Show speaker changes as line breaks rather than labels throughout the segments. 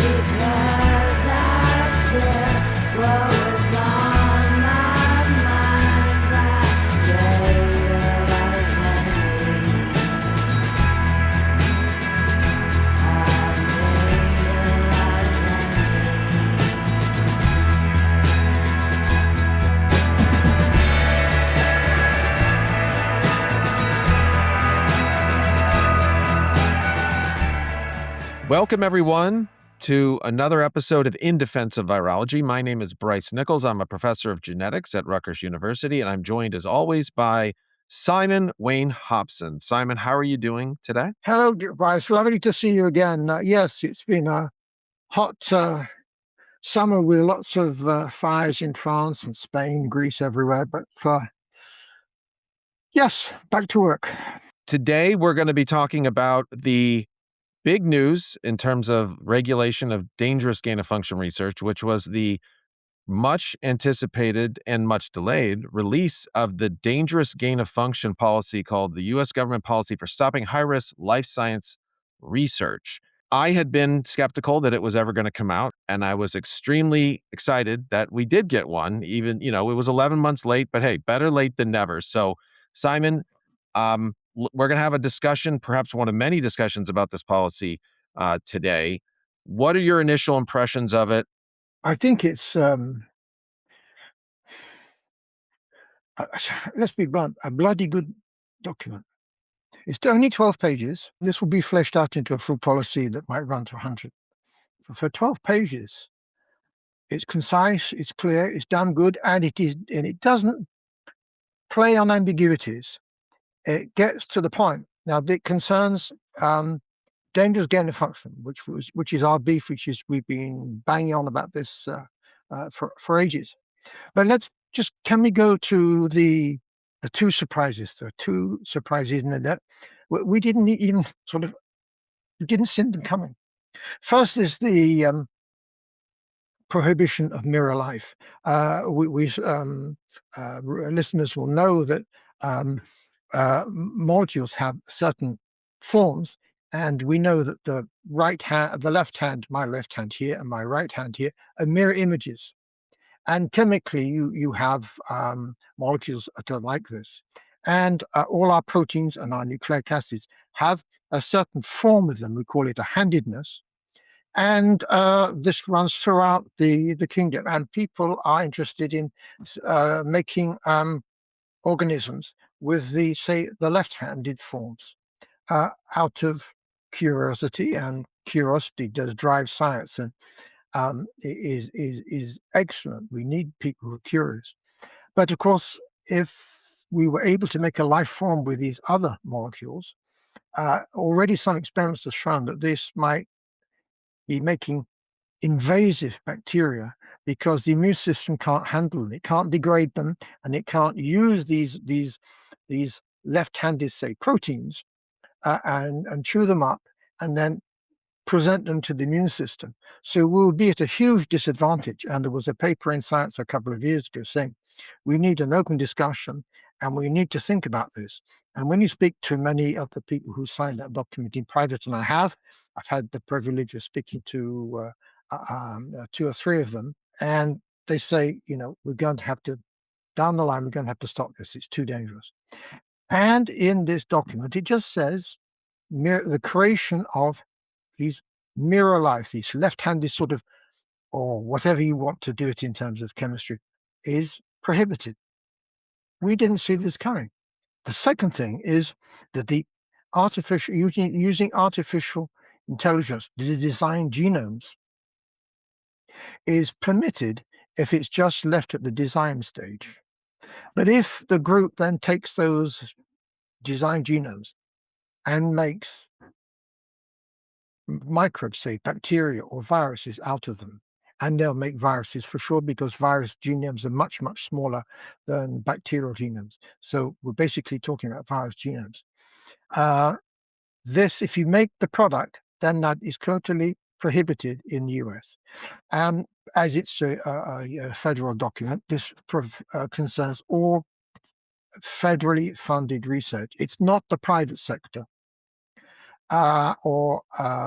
because I said what was on my mind. I made a lot of enemies. I made a lot of enemies.
Welcome, everyone, to another episode of In Defense of Virology. My name is Bryce Nichols. I'm a professor of genetics at Rutgers University, and I'm joined, as always, by Simon Wain-Hobson. Simon, how are you doing today?
Hello, dear Bryce. Lovely to see you again. Yes, it's been a hot summer with lots of fires in France and Spain, Greece, everywhere. But yes, back to work.
Today, we're going to be talking about the big news in terms of regulation of dangerous gain-of-function research, which was the much anticipated and much delayed release of the dangerous gain-of-function policy called the U.S. Government Policy for Stopping High-Risk Life Science Research. I had been skeptical that it was ever going to come out, and I was extremely excited that we did get one. Even, it was 11 months late, but hey, better late than never. So, Simon, we're going to have a discussion, perhaps one of many discussions about this policy today. What are your initial impressions of it?
I think it's, let's be blunt, a bloody good document. It's only 12 pages. This will be fleshed out into a full policy that might run to 100. For 12 pages, it's concise, it's clear, it's damn good, and it doesn't play on ambiguities. It gets to the point. Now, it concerns dangerous gain-of-function, which is our beef, we've been banging on about this for ages. But can we go to the two surprises? There are two surprises in that we didn't even didn't see them coming. First is the prohibition of mirror life. Listeners will know that molecules have certain forms, and we know that the left hand, my left hand here and my right hand here, are mirror images. And chemically, you have molecules that are like this. And all our proteins and our nucleic acids have a certain form with them. We call it a handedness. And this runs throughout the kingdom. And people are interested in making organisms with the left-handed forms out of curiosity, and curiosity does drive science and is excellent. We need people who are curious. But of course, if we were able to make a life form with these other molecules, already some experiments have shown that this might be making invasive bacteria, because the immune system can't handle them. It can't degrade them, and it can't use these left-handed, say, proteins and chew them up and then present them to the immune system. So we'll be at a huge disadvantage. And there was a paper in Science a couple of years ago saying we need an open discussion and we need to think about this. And when you speak to many of the people who signed that document in private, and I've had the privilege of speaking to 2 or 3 of them, and they say, we're going to have to, down the line, we're going to have to stop this. It's too dangerous. And in this document, it just says the creation of these mirror life, these left-handed or whatever you want to do it in terms of chemistry, is prohibited. We didn't see this coming. The second thing is that the using artificial intelligence to design genomes is permitted if it's just left at the design stage. But if the group then takes those design genomes and makes microbes, say bacteria or viruses, out of them, and they'll make viruses for sure, because virus genomes are much, much smaller than bacterial genomes. So we're basically talking about virus genomes. If you make the product, then that is totally prohibited in the US. As it's a federal document, this concerns all federally funded research. It's not the private sector. or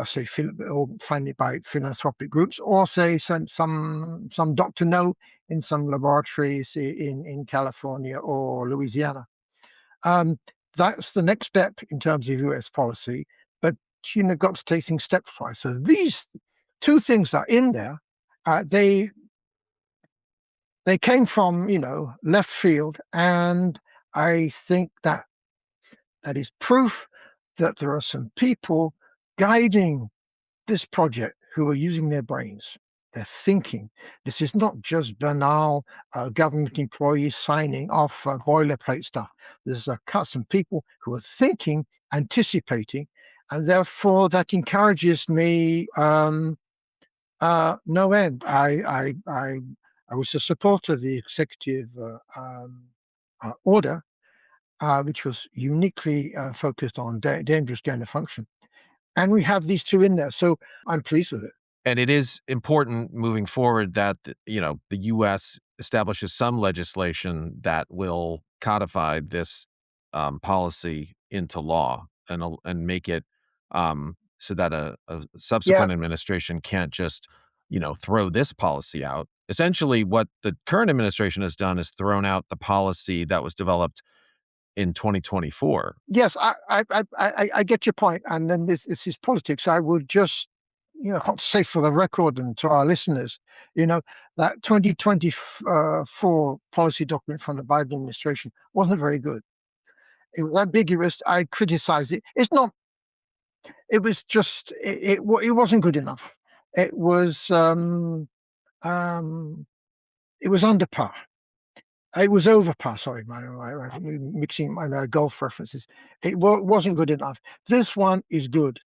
say, or funded by philanthropic groups, or say some doctor know in some laboratories in California or Louisiana. That's the next step in terms of US policy, but got to take things stepwise. So these two things are in there. They came from left field, and I think that is proof that there are some people guiding this project who are using their brains. They're thinking. This is not just banal government employees signing off boilerplate stuff. There's some people who are thinking, anticipating, and therefore that encourages me no end. I was a supporter of the executive order, which was uniquely focused on dangerous gain of function. And we have these two in there, so I'm pleased with it.
And it is important moving forward that, the U.S. establishes some legislation that will codify this policy into law and make it so that a subsequent administration can't just, throw this policy out. Essentially, what the current administration has done is thrown out the policy that was developed in 2024.
Yes, I get your point, and then this is politics. I would just say for the record and to our listeners, that 2024 policy document from the Biden administration wasn't very good. It was ambiguous. I criticized it. It's not. It was just. It wasn't good enough. It was. It was under par. It was over par. Sorry, I'm mixing my golf references. It wasn't good enough. This one is good,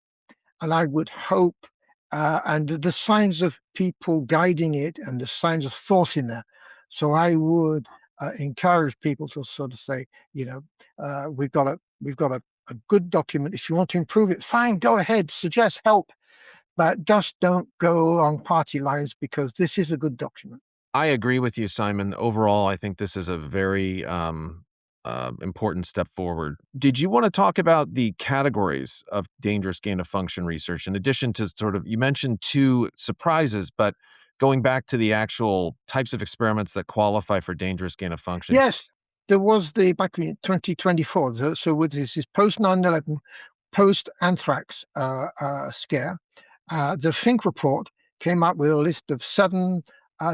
and I would hope. And the signs of people guiding it and the signs of thought in there. So I would encourage people to sort of say, we've got a good document. If you want to improve it, fine, go ahead, suggest help, but just don't go on party lines, because this is a good document.
I agree with you, Simon. Overall, I think this is a very important step forward. Did you want to talk about the categories of dangerous gain of function research, in addition to you mentioned two surprises, but going back to the actual types of experiments that qualify for dangerous gain of function?
Yes, there was back in 2024. So with this is post 9/11, post anthrax scare, the Fink Report came up with a list of 7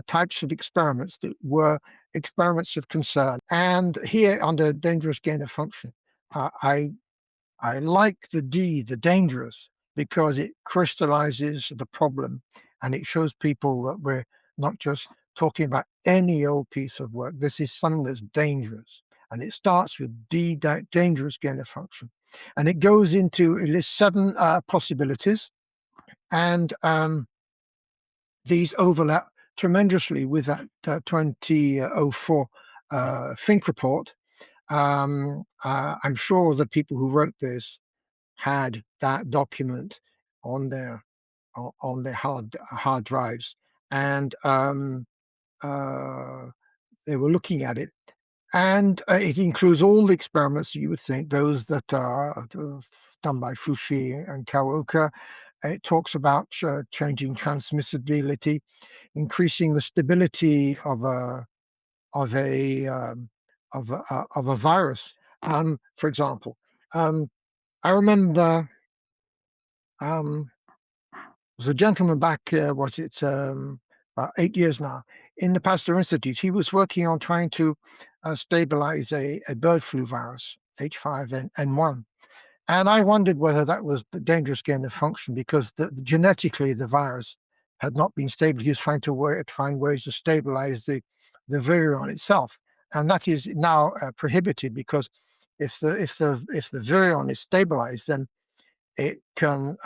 types of experiments that were experiments of concern. And here, under dangerous gain of function, I like the dangerous, because it crystallizes the problem, and it shows people that we're not just talking about any old piece of work. This is something that's dangerous, and it starts with dangerous gain of function, and it goes into it lists 7 possibilities, and these overlap tremendously with that 2004 Fink Report. I'm sure the people who wrote this had that document on their hard drives, and they were looking at it. And it includes all the experiments you would think, those that are done by Fouché and Kawoka. It talks about changing transmissibility, increasing the stability of a virus. For example, I remember there's a gentleman back, about 8 years now, in the Pasteur Institute. He was working on trying to stabilize a bird flu virus, H5N1. And I wondered whether that was the dangerous gain of function, because genetically the virus had not been stable. He was trying to find ways to stabilize the virion itself, and that is now prohibited, because if the virion is stabilized, then it can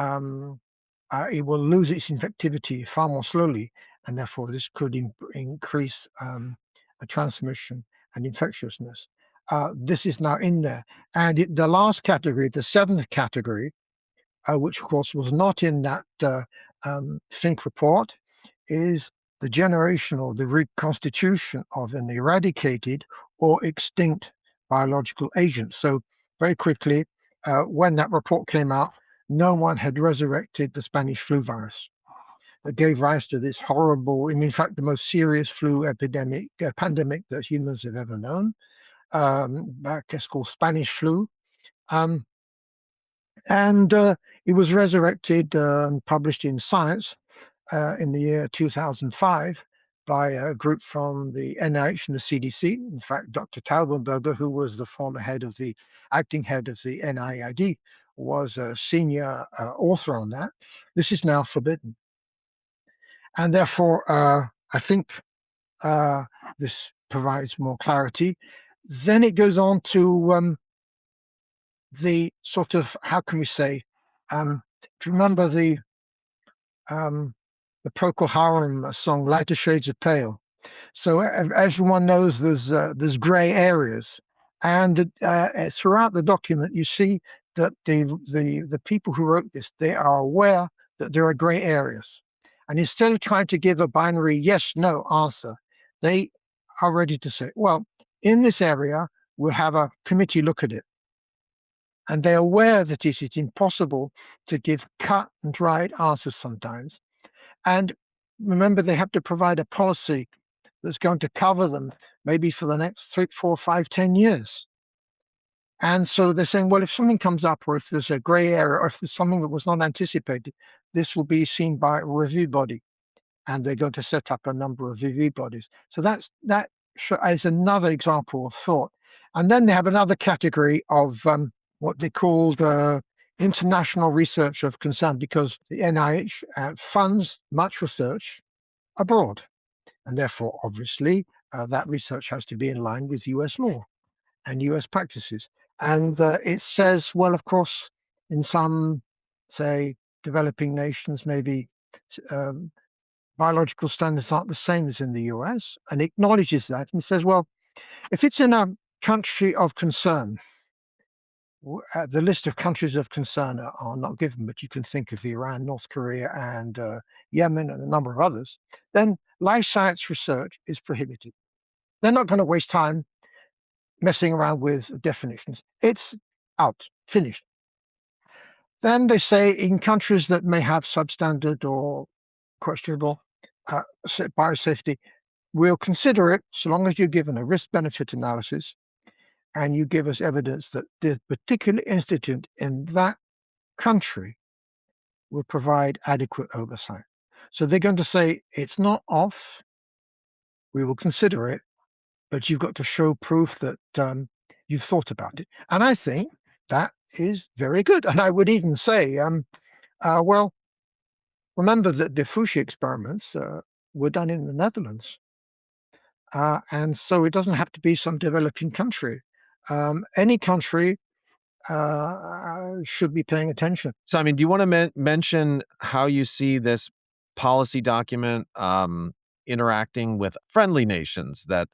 it will lose its infectivity far more slowly, and therefore this could increase a transmission and infectiousness. This is now in there. And the last category, the 7th category, which of course was not in that Fink Report, is the generation or the reconstitution of an eradicated or extinct biological agent. So very quickly, when that report came out, no one had resurrected the Spanish flu virus that gave rise to this horrible, in fact, the most serious flu pandemic that humans have ever known. I guess called Spanish flu. And it was resurrected and published in Science in the year 2005 by a group from the NIH and the CDC. In fact, Dr. Taubenberger, who was the former acting head of the NIAID, was a senior author on that. This is now forbidden. And therefore, I think this provides more clarity. Then it goes on to the sort of, how can we say, do you remember the Procol Harum song "Lighter Shades of Pale"? So everyone knows there's grey areas, and throughout the document you see that the people who wrote this, they are aware that there are grey areas, and instead of trying to give a binary yes/no answer, they are ready to say, well, in this area we'll have a committee look at it. And they're aware that it is impossible to give cut and dried answers sometimes. And remember, they have to provide a policy that's going to cover them maybe for the next 3, 4, 5, 10 years. And so they're saying, well, if something comes up, or if there's a grey area, or if there's something that was not anticipated, this will be seen by a review body. And they're going to set up a number of review bodies. So that is another example of thought. And then they have another category of what they called international research of concern, because the NIH funds much research abroad. And therefore, obviously, that research has to be in line with US law and US practices. And it says, well, of course, in some, say, developing nations, maybe biological standards aren't the same as in the US, and acknowledges that and says, well, if it's in a country of concern, the list of countries of concern are not given, but you can think of Iran, North Korea, and Yemen, and a number of others, then life science research is prohibited. They're not going to waste time messing around with definitions. It's out, finished. Then they say in countries that may have substandard or questionable biosafety, we'll consider it so long as you're given a risk-benefit analysis and you give us evidence that the particular institute in that country will provide adequate oversight. So they're going to say, it's not off, we will consider it, but you've got to show proof that you've thought about it. And I think that is very good. And I would even say, well, remember that the Fouché experiments were done in the Netherlands. And so it doesn't have to be some developing country. Any country should be paying attention.
Simon, do you want to mention how you see this policy document interacting with friendly nations that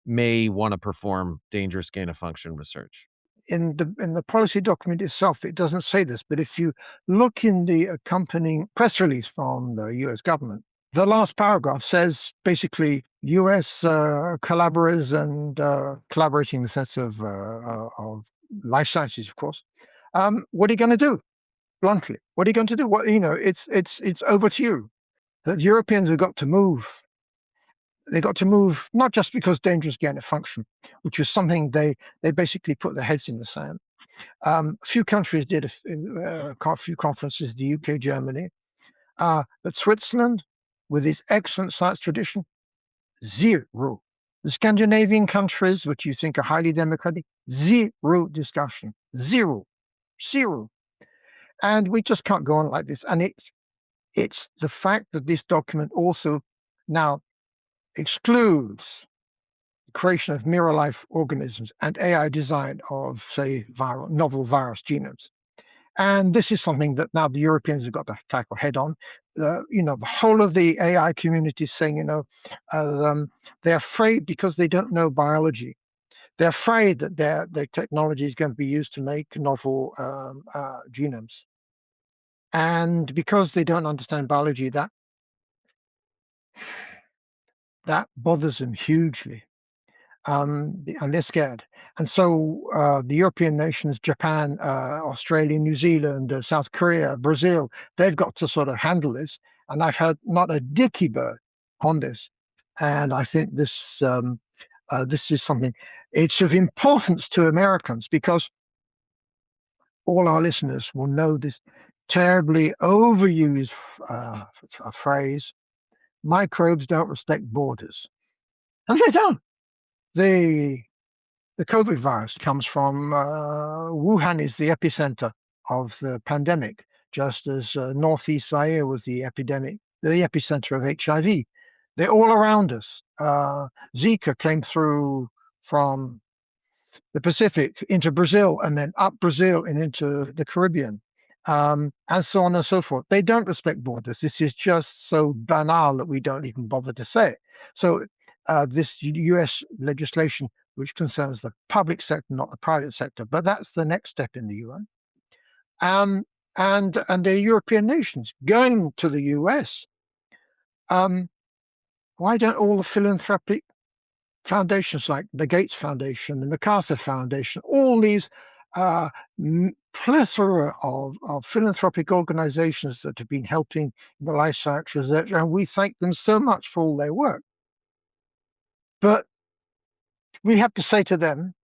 may want to perform dangerous gain-of-function research?
In the policy document itself, it doesn't say this, but if you look in the accompanying press release from the US government, the last paragraph says basically US collaborators and collaborating in the sense of life sciences, of course. What are you going to do? Bluntly, what are you going to do? What, it's over to you. The Europeans have got to move. They got to move, not just because dangerous gain of function, which was something they basically put their heads in the sand. A few countries did a few conferences, the UK, Germany, but Switzerland, with its excellent science tradition, zero. The Scandinavian countries, which you think are highly democratic, zero discussion, zero. And we just can't go on like this. And it's the fact that this document also now excludes the creation of mirror-life organisms and AI design of, say, novel virus genomes. And this is something that now the Europeans have got to tackle head on. The whole of the AI community is saying, they're afraid because they don't know biology. They're afraid that their technology is going to be used to make novel genomes. And because they don't understand biology, that bothers them hugely. And they're scared. And so the European nations, Japan, Australia, New Zealand, South Korea, Brazil, they've got to sort of handle this. And I've heard not a dicky bird on this. And I think this is something, it's of importance to Americans, because all our listeners will know this terribly overused phrase: microbes don't respect borders. And they don't. The COVID virus comes from Wuhan, is the epicenter of the pandemic, just as Northeast Zaire was the epicenter of HIV. They're all around us. Zika came through from the Pacific into Brazil, and then up Brazil and into the Caribbean, and so on and so forth. They don't respect borders. This is just so banal that we don't even bother to say it. So this US legislation, which concerns the public sector, not the private sector, but that's the next step in the UN. And the European nations going to the US. Why don't all the philanthropic foundations like the Gates Foundation, the MacArthur Foundation, all these plethora of philanthropic organizations that have been helping the life science research, and we thank them so much for all their work. But we have to say to them,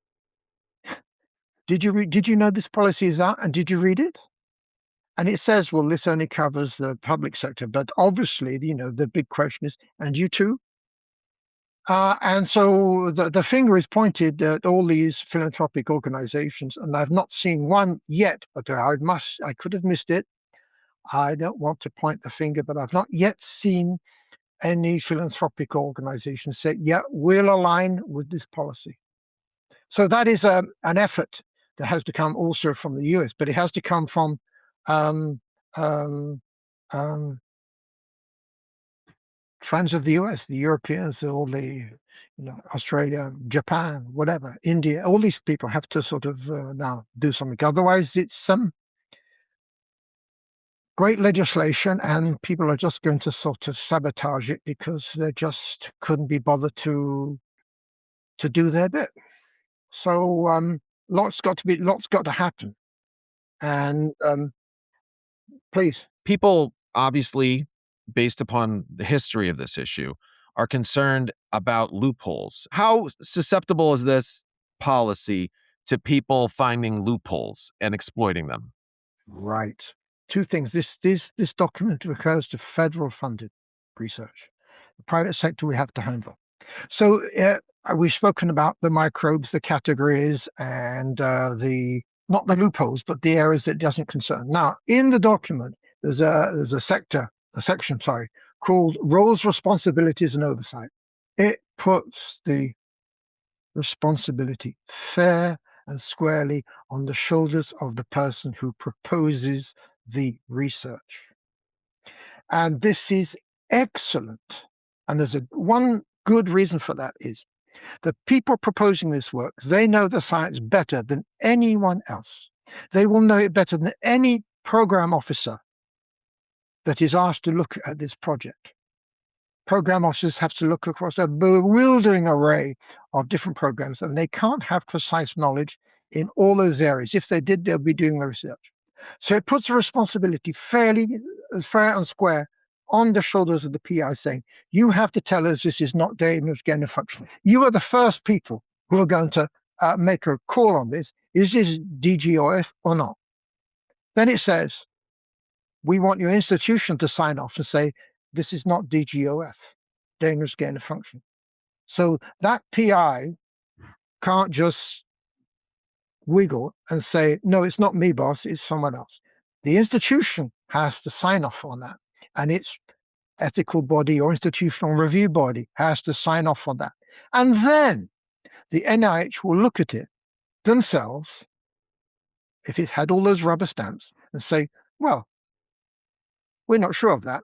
did you know this policy is out, and did you read it? And it says, well, this only covers the public sector, but obviously, the big question is, and you too? And so the finger is pointed at all these philanthropic organizations, and I've not seen one yet, but I could have missed it. I don't want to point the finger, but I've not yet seen any philanthropic organization say, yeah, we'll align with this policy. So that is an effort that has to come also from the US, but it has to come from friends of the US, the Europeans, all the, Australia, Japan, whatever, India, all these people have to sort of now do something. Otherwise, it's some great legislation, and people are just going to sort of sabotage it because they just couldn't be bothered to do their bit. So lots got to happen. And please.
People obviously, based upon the history of this issue, are concerned about loopholes. How susceptible is this policy to people finding loopholes and exploiting them?
Right. Two things. This document refers to federal funded research. The private sector we have to handle. So we've spoken about the microbes, the categories, and not the loopholes, but the areas that it doesn't concern. Now, in the document, there's a section called Roles, Responsibilities, and Oversight. It puts the responsibility fair and squarely on the shoulders of the person who proposes the research. And this is excellent. And there's one good reason for that is the people proposing this work, they know the science better than anyone else. They will know it better than any program officer that is asked to look at this project. Program officers have to look across a bewildering array of different programs, and they can't have precise knowledge in all those areas. If they did, they'll be doing the research. So it puts the responsibility fairly as fair and square on the shoulders of the PI, saying, you have to tell us this is not dangerous gain of function. You are the first people who are going to make a call on this. Is this dGOF or not? Then it says, we want your institution to sign off and say, this is not dGOF, dangerous gain of function. So that PI can't just wiggle and say, no, it's not me, boss, it's someone else. The institution has to sign off on that, and its ethical body or institutional review body has to sign off on that. And then the NIH will look at it themselves, if it had all those rubber stamps, and say, well, we're not sure of that.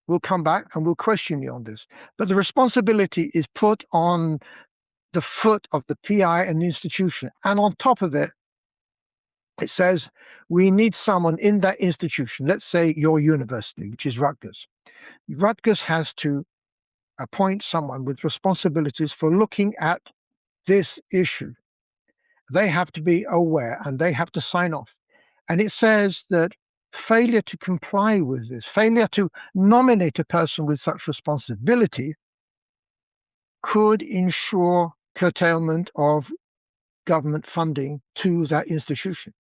We'll come back and we'll question you on this. But the responsibility is put on the foot of the PI and the institution. And on top of it, it says we need someone in that institution, let's say your university, which is Rutgers. Rutgers has to appoint someone with responsibilities for looking at this issue. They have to be aware and they have to sign off. And it says that failure to comply with this, failure to nominate a person with such responsibility could ensure curtailment of government funding to that institution.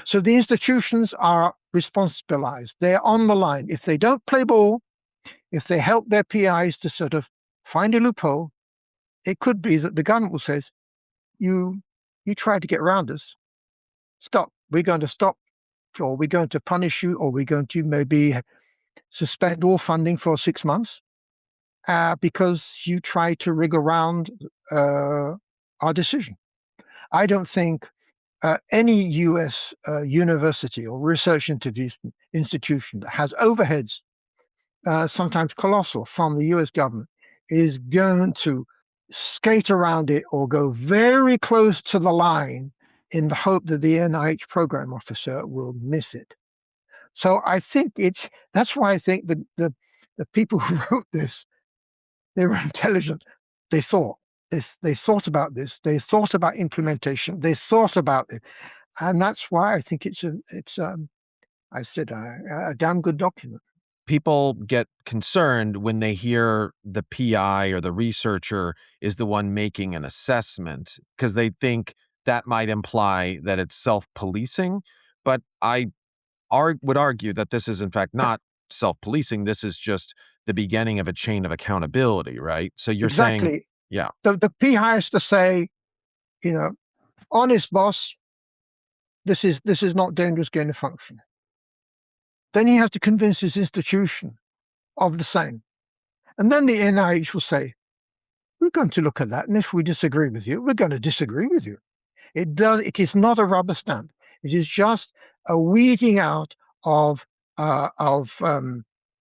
So the institutions are responsibilized. They're on the line. If they don't play ball, if they help their PIs to sort of find a loophole, it could be that the government will say, you tried to get around us. Stop. We're going to stop, or we're going to punish you, or we're going to maybe suspend all funding for 6 months because you tried to rig around our decision. I don't think any US university or research institution that has overheads, sometimes colossal, from the US government is going to skate around it or go very close to the line in the hope that the NIH program officer will miss it. So I think that's why I think the people who wrote this, they were intelligent. They thought about this. They thought about implementation. They thought about it, and that's why I think it's a damn good document.
People get concerned when they hear the PI or the researcher is the one making an assessment because they think that might imply that it's self-policing. But I would argue that this is in fact not self-policing. This is just the beginning of a chain of accountability, right? So you're saying,
Exactly.
yeah,
The PI has to say, honest boss, this is not dangerous gain of function. Then he has to convince his institution of the same. And then the NIH will say, we're going to look at that, and if we disagree with you, we're going to disagree with you. It is not a rubber stamp. It is just a weeding out of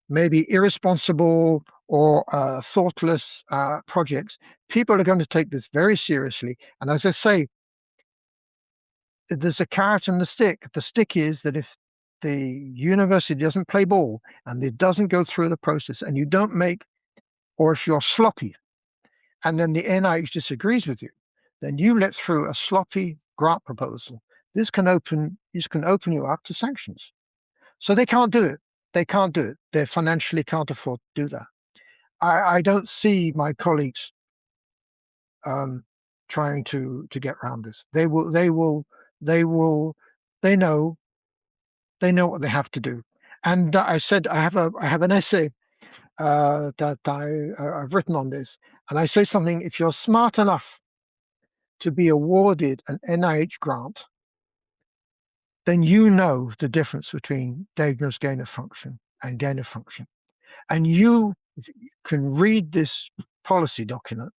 maybe irresponsible or thoughtless projects. People are going to take this very seriously. And as I say, there's a carrot and the stick. The stick is that if the university doesn't play ball and it doesn't go through the process, and you don't make, or if you're sloppy, and then the NIH disagrees with you, then you let through a sloppy grant proposal. This can open you up to sanctions. So they can't do it. They can't do it. They financially can't afford to do that. I don't see my colleagues trying to get around this. They know what they have to do. And I said I have an essay that I've written on this, and I say something. If you're smart enough to be awarded an NIH grant, then you know the difference between dangerous gain of function and gain of function. And you can read this policy document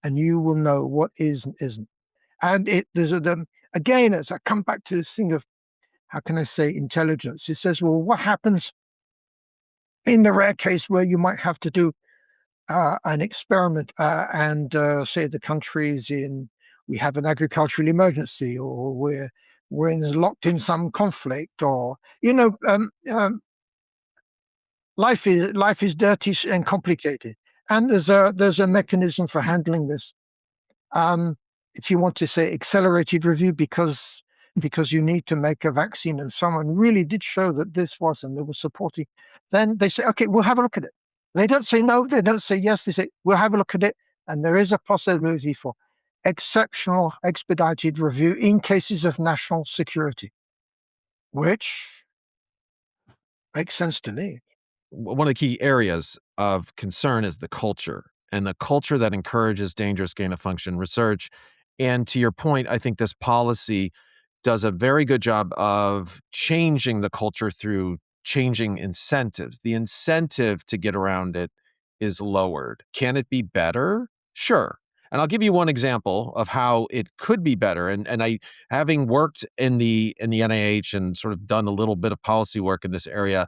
and you will know what is and isn't. And again, as I come back to this thing of, how can I say, intelligence, it says, well, what happens in the rare case where you might have to do an experiment and say the country's we have an agricultural emergency, or we're locked in some conflict, or life is dirty and complicated, and there's a mechanism for handling this. If you want to say accelerated review because you need to make a vaccine and someone really did show that this was, and they were supporting, then they say, okay, we'll have a look at it. They don't say no, they don't say yes, they say, we'll have a look at it. And there is a possibility for exceptional expedited review in cases of national security, which makes sense to me.
one of the key areas of concern is the culture, and the culture that encourages dangerous gain of function research. And to your point, I think this policy does a very good job of changing the culture through changing incentives. The incentive to get around it is lowered. Can it be better? Sure. And I'll give you one example of how it could be better. And I, having worked in the NIH and sort of done a little bit of policy work in this area,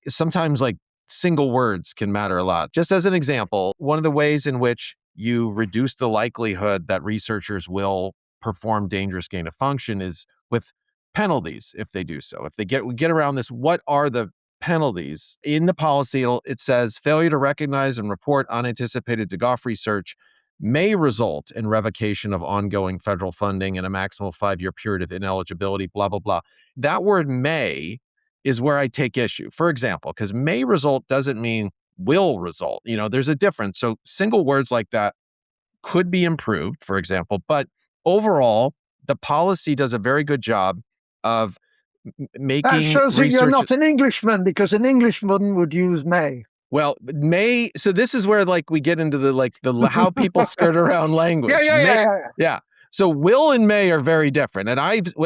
sometimes like single words can matter a lot. Just as an example, one of the ways in which you reduce the likelihood that researchers will perform dangerous gain of function is with penalties if they do so. If they get around this, what are the penalties? In the policy, it says failure to recognize and report unanticipated dGOF research may result in revocation of ongoing federal funding and a maximal 5-year period of ineligibility, blah, blah, blah. That word may is where I take issue. For example, because may result doesn't mean will result. There's a difference. So single words like that could be improved, for example, but overall, the policy does a very good job of
That
making
shows that you're
research.
not an Englishman, because an Englishman would use may.
Well, may, so this is where we get into the how people skirt around language.
Yeah.
So will and may are very different. And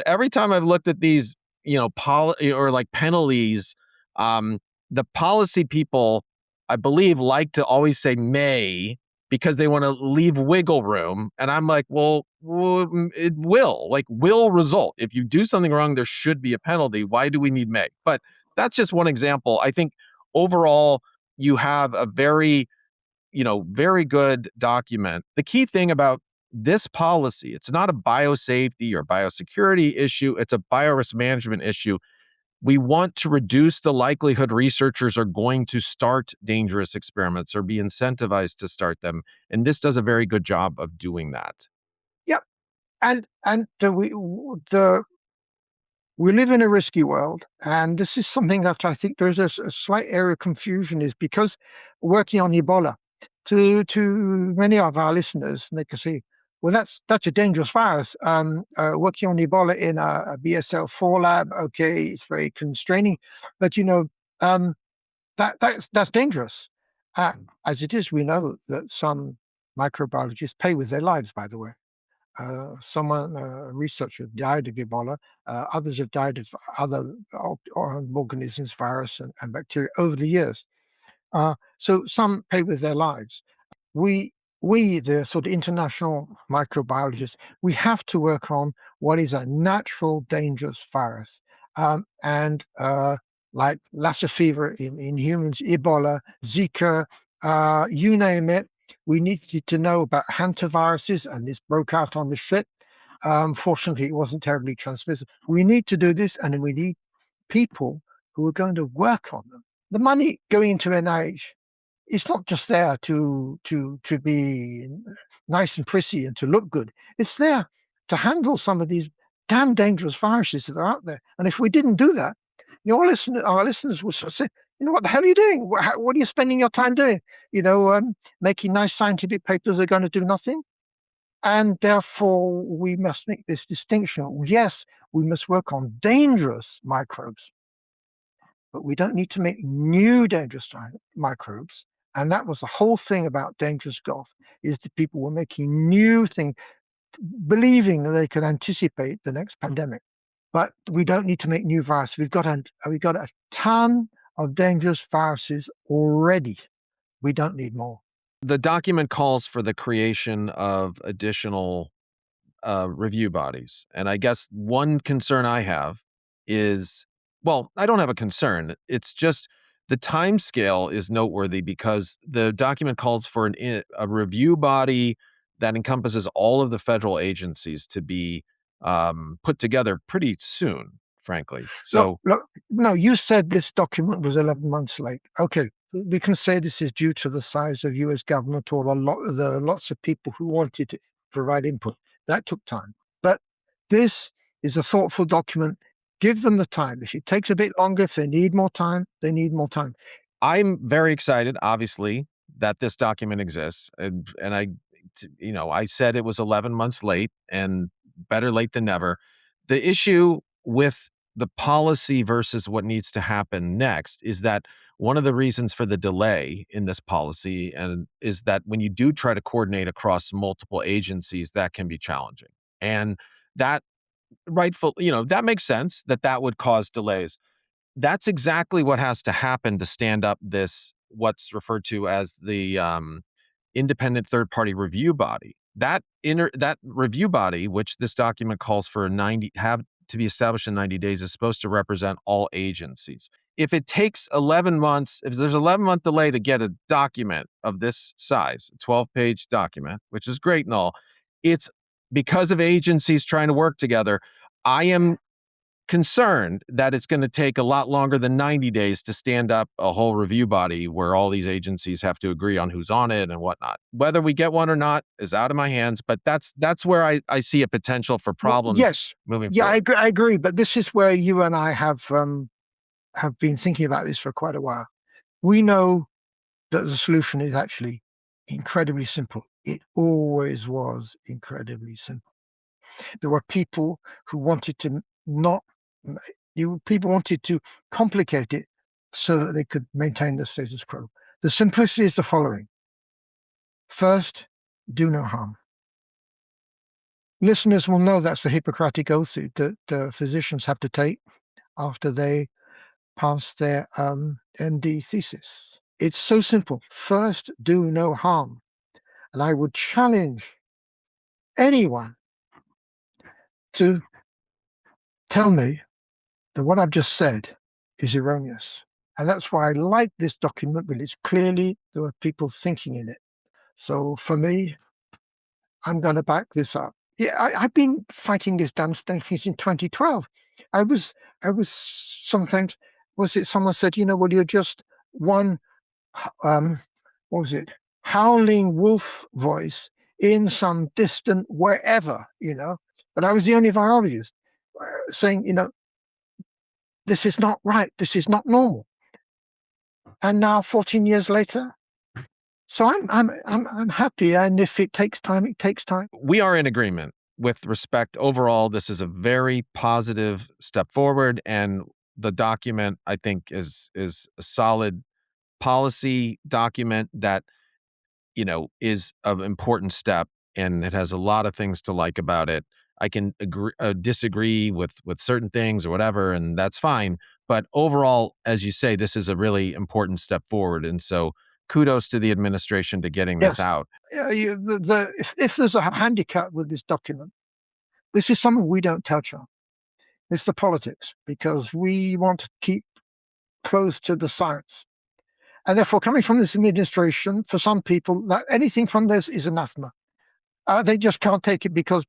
every time I've looked at these, or penalties, the policy people, I believe, like to always say may because they want to leave wiggle room. And I'm like, well, it will result. If you do something wrong, there should be a penalty. Why do we need may? But that's just one example. I think overall, you have a very good document. The key thing about this policy, it's not a biosafety or biosecurity issue. It's a biorisk management issue. We want to reduce the likelihood researchers are going to start dangerous experiments or be incentivized to start them. And this does a very good job of doing that.
Yep. And we live in a risky world, and this is something that I think there's a slight area of confusion, is because working on Ebola, to many of our listeners, they can say, well, that's a dangerous virus. Working on Ebola in a BSL-4 lab, okay, it's very constraining, but that's dangerous. As it is, we know that some microbiologists pay with their lives, by the way. A researcher died of Ebola. Others have died of other organisms, virus and bacteria over the years. So some pay with their lives. We, the sort of international microbiologists, we have to work on what is a natural dangerous virus. Like Lassa fever in humans, Ebola, Zika, you name it. We needed to know about hantaviruses, and this broke out on the ship. Fortunately, it wasn't terribly transmissible. We need to do this, and we need people who are going to work on them. The money going into NIH, it's not just there to be nice and prissy and to look good. It's there to handle some of these damn dangerous viruses that are out there. And if we didn't do that, our listeners will say, what the hell are you doing? What are you spending your time doing? Making nice scientific papers are going to do nothing. And therefore, we must make this distinction. Yes, we must work on dangerous microbes, but we don't need to make new dangerous microbes. And that was the whole thing about dangerous golf, is that people were making new things, believing that they could anticipate the next pandemic. But we don't need to make new viruses. We've got a ton of dangerous viruses already. We don't need more.
The document calls for the creation of additional review bodies. And I guess one concern I have is, well, I don't have a concern. It's just the time scale is noteworthy because the document calls for a review body that encompasses all of the federal agencies to be put together pretty soon, frankly. So,
no, you said this document was 11 months late. Okay, we can say this is due to the size of U.S. government or the lots of people who wanted to provide input. That took time. But this is a thoughtful document. Give them the time. If it takes a bit longer, if they need more time, they need more time.
I'm very excited, obviously, that this document exists. And I said it was 11 months late, and better late than never. The issue with the policy versus what needs to happen next is that one of the reasons for the delay in this policy is that when you do try to coordinate across multiple agencies, that can be challenging. And that that makes sense that would cause delays. That's exactly what has to happen to stand up this, what's referred to as the independent third-party review body. That review body, which this document calls for have to be established in 90 days, is supposed to represent all agencies. If it takes 11 months, if there's an 11-month delay to get a document of this size, a 12-page document, which is great and all, it's because of agencies trying to work together. I am concerned that it's going to take a lot longer than 90 days to stand up a whole review body where all these agencies have to agree on who's on it and whatnot. Whether we get one or not is out of my hands, but that's where I see a potential for problems
Yes.
moving
Yeah,
forward.
I agree. But this is where you and I have been thinking about this for quite a while. We know that the solution is actually incredibly simple. It always was incredibly simple. There were people who wanted to people wanted to complicate it so that they could maintain the status quo. The simplicity is the following. First, do no harm. Listeners will know that's the Hippocratic oath that physicians have to take after they pass their MD thesis. It's so simple. First, do no harm. And I would challenge anyone to tell me that what I've just said is erroneous. And that's why I like this document, but it's clearly there are people thinking in it. So for me, I'm going to back this up. Yeah, I've been fighting this damn thing since in 2012. I was sometimes, was it someone said, well, you're just one, what was it, howling wolf voice in some distant wherever, but I was the only virologist saying, this is not right, this is not normal. And now 14 years later, so I'm happy, and if it takes time, it takes time.
We are in agreement with respect. Overall, this is a very positive step forward, and the document, I think, is a solid policy document that is an important step, and it has a lot of things to like about it. I can disagree with certain things or whatever, and that's fine. But overall, as you say, this is a really important step forward, and so kudos to the administration to getting this out.
If there's a handicap with this document, this is something we don't touch on. It's the politics, because we want to keep close to the science. And therefore, coming from this administration, for some people, anything from this is anathema. They just can't take it because.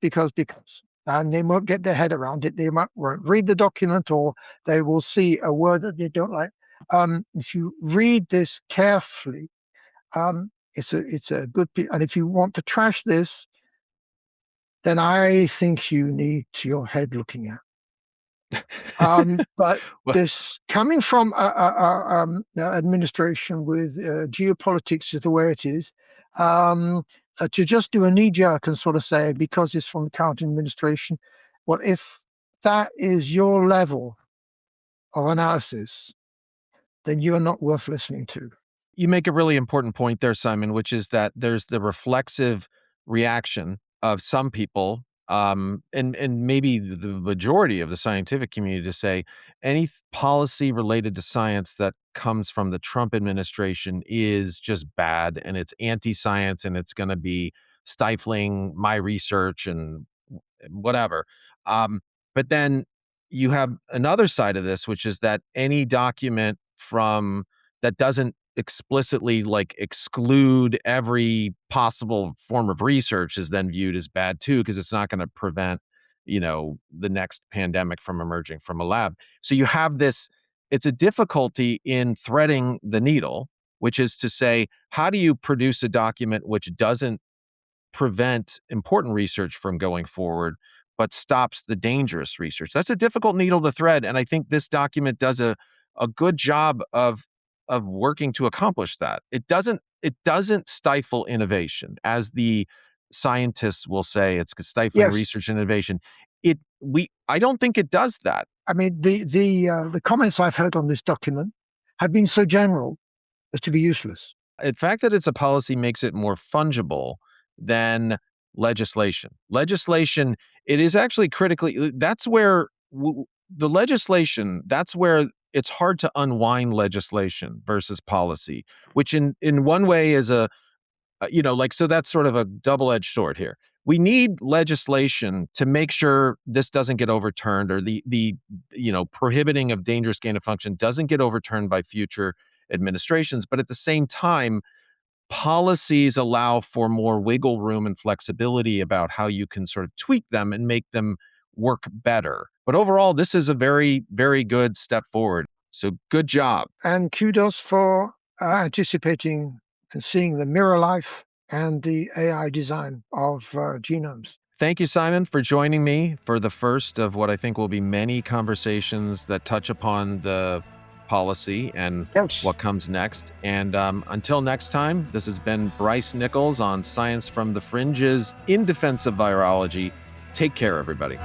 And they won't get their head around it. They won't read the document, or they will see a word that they don't like. If you read this carefully, it's a good, and if you want to trash this, then I think you need your head looking at. But this coming from administration with geopolitics is the way it is, to just do a knee jerk and sort of say, because it's from the current administration, well, if that is your level of analysis, then you are not worth listening to.
You make a really important point there, Simon, which is that there's the reflexive reaction of some people, and maybe the majority of the scientific community, to say any policy related to science that comes from the Trump administration is just bad, and it's anti-science, and it's going to be stifling my research and whatever. But then you have another side of this, which is that any document that doesn't explicitly exclude every possible form of research is then viewed as bad too, because it's not going to prevent the next pandemic from emerging from a lab. So you have this, it's a difficulty in threading the needle, which is to say, how do you produce a document which doesn't prevent important research from going forward, but stops the dangerous research? That's a difficult needle to thread, and I think this document does a good job of working to accomplish that. It doesn't stifle innovation, as the scientists will say. It's stifling research and innovation. I don't think it does that.
I mean, the comments I've heard on this document have been so general as to be useless.
The fact that it's a policy makes it more fungible than legislation. Legislation, it is actually critically, that's where the legislation, that's where it's hard to unwind legislation versus policy, which in one way is so that's sort of a double-edged sword here. We need legislation to make sure this doesn't get overturned, or the prohibiting of dangerous gain of function doesn't get overturned by future administrations. But at the same time, policies allow for more wiggle room and flexibility about how you can sort of tweak them and make them work better. But overall, this is a very, very good step forward. So good job.
And kudos for anticipating and seeing the mirror life and the AI design of genomes.
Thank you, Simon, for joining me for the first of what I think will be many conversations that touch upon the policy and
Yes.
what comes next. And until next time, this has been Bryce Nichols on Science from the Fringe's In Defense of Virology. Take care, everybody.